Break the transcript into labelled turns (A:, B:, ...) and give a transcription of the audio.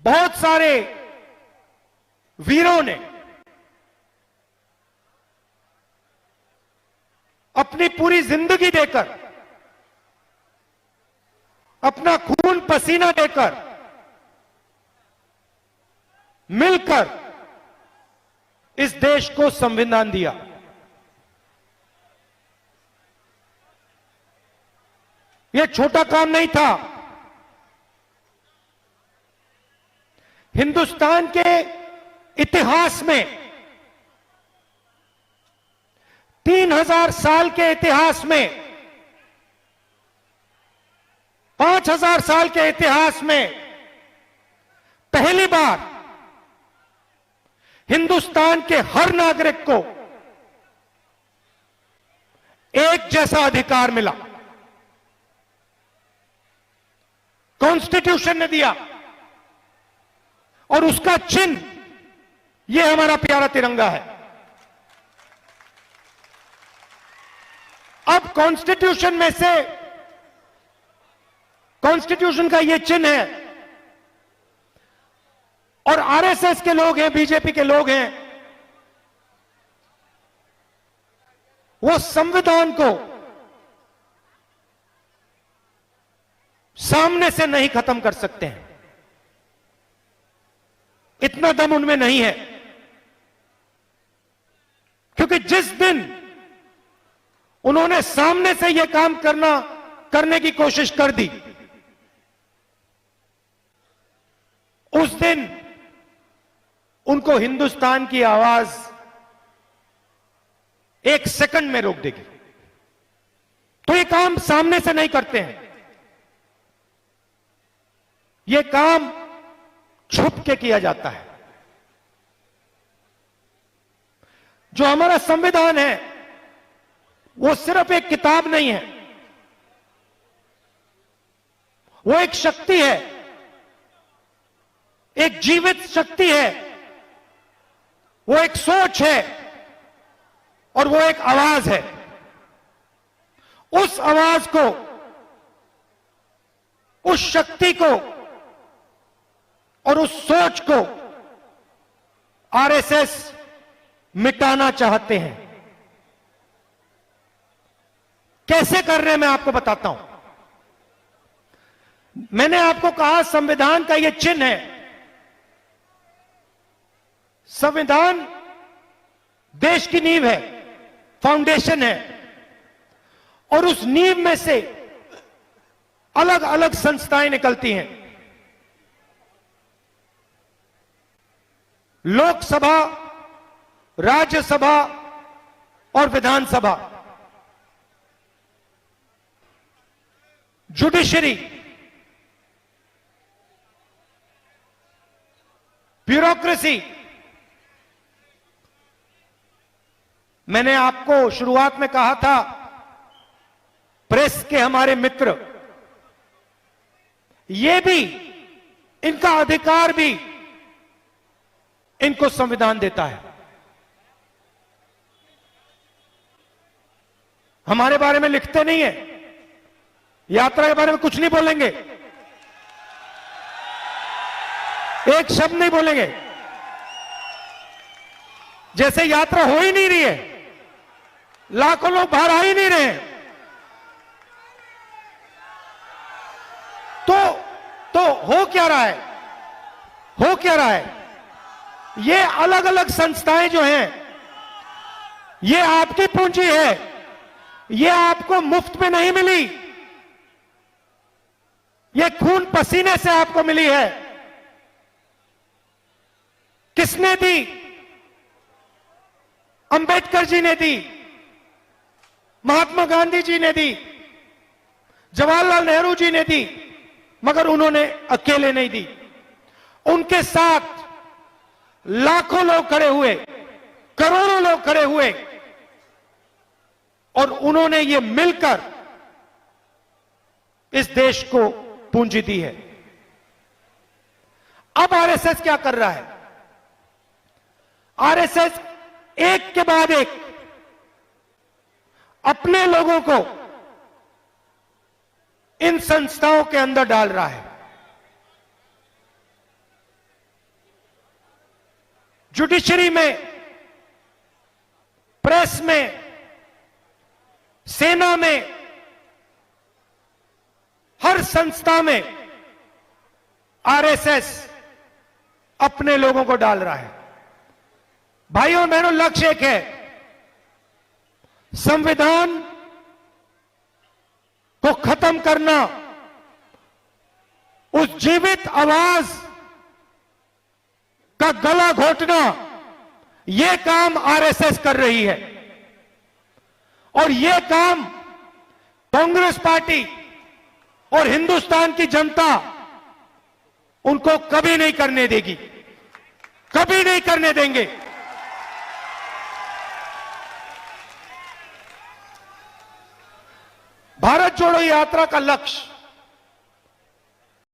A: बहुत सारे वीरों ने अपनी पूरी जिंदगी देकर, अपना खून पसीना देकर, मिलकर इस देश को संविधान दिया। यह छोटा काम नहीं था। हिंदुस्तान के इतिहास में, 3000 साल के इतिहास में, 5000 साल के इतिहास में पहली बार हिंदुस्तान के हर नागरिक को एक जैसा अधिकार मिला। कॉन्स्टिट्यूशन ने दिया और उसका चिन्ह यह हमारा प्यारा तिरंगा है। अब कॉन्स्टिट्यूशन में से, कॉन्स्टिट्यूशन का यह चिन्ह है और आरएसएस के लोग हैं, बीजेपी के लोग हैं, वो संविधान को सामने से नहीं खत्म कर सकते हैं। इतना दम उनमें नहीं है, क्योंकि जिस दिन उन्होंने सामने से यह काम करने की कोशिश कर दी, उस दिन उनको हिंदुस्तान की आवाज 1 सेकंड में रोक देगी। तो ये काम सामने से नहीं करते हैं, ये काम छुप के किया जाता है। जो हमारा संविधान है वो सिर्फ एक किताब नहीं है, वो एक शक्ति है, एक जीवित शक्ति है, वो एक सोच है और वो एक आवाज है। उस आवाज को, उस शक्ति को और उस सोच को आरएसएस मिटाना चाहते हैं। कैसे कर रहे हैं मैं आपको बताता हूं। मैंने आपको कहा संविधान का यह चिन्ह है। संविधान देश की नींव है, फाउंडेशन है, और उस नींव में से अलग अलग संस्थाएं निकलती हैं। लोकसभा, राज्यसभा और विधानसभा, जुडिशरी, ब्यूरोक्रेसी। मैंने आपको शुरुआत में कहा था, प्रेस के हमारे मित्र, ये भी, इनका अधिकार भी इनको संविधान देता है। हमारे बारे में लिखते नहीं है, यात्रा के बारे में कुछ नहीं बोलेंगे, एक शब्द नहीं बोलेंगे, जैसे यात्रा हो ही नहीं रही है, लाखों लोग बाहर आ ही नहीं रहे हैं। तो हो क्या रहा है, हो क्या रहा है? ये अलग अलग संस्थाएं जो हैं, ये आपकी पूंजी है, ये आपको मुफ्त में नहीं मिली, ये खून पसीने से आपको मिली है। किसने दी? अंबेडकर जी ने दी, महात्मा गांधी जी ने दी, जवाहरलाल नेहरू जी ने दी, मगर उन्होंने अकेले नहीं दी। उनके साथ लाखों लोग खड़े हुए, करोड़ों लोग खड़े हुए, और उन्होंने ये मिलकर इस देश को पूंजी दी है। अब आरएसएस क्या कर रहा है? आरएसएस एक के बाद एक अपने लोगों को इन संस्थाओं के अंदर डाल रहा है। जुडिशरी में, प्रेस में, सेना में, हर संस्था में आरएसएस अपने लोगों को डाल रहा है। भाइयों और बहनों, लक्ष्य एक है, संविधान को खत्म करना, उस जीवित आवाज का गला घोटना, यह काम आरएसएस कर रही है। और यह काम कांग्रेस पार्टी और हिंदुस्तान की जनता उनको कभी नहीं करने देगी, कभी नहीं करने देंगे। भारत जोड़ो यात्रा का लक्ष्य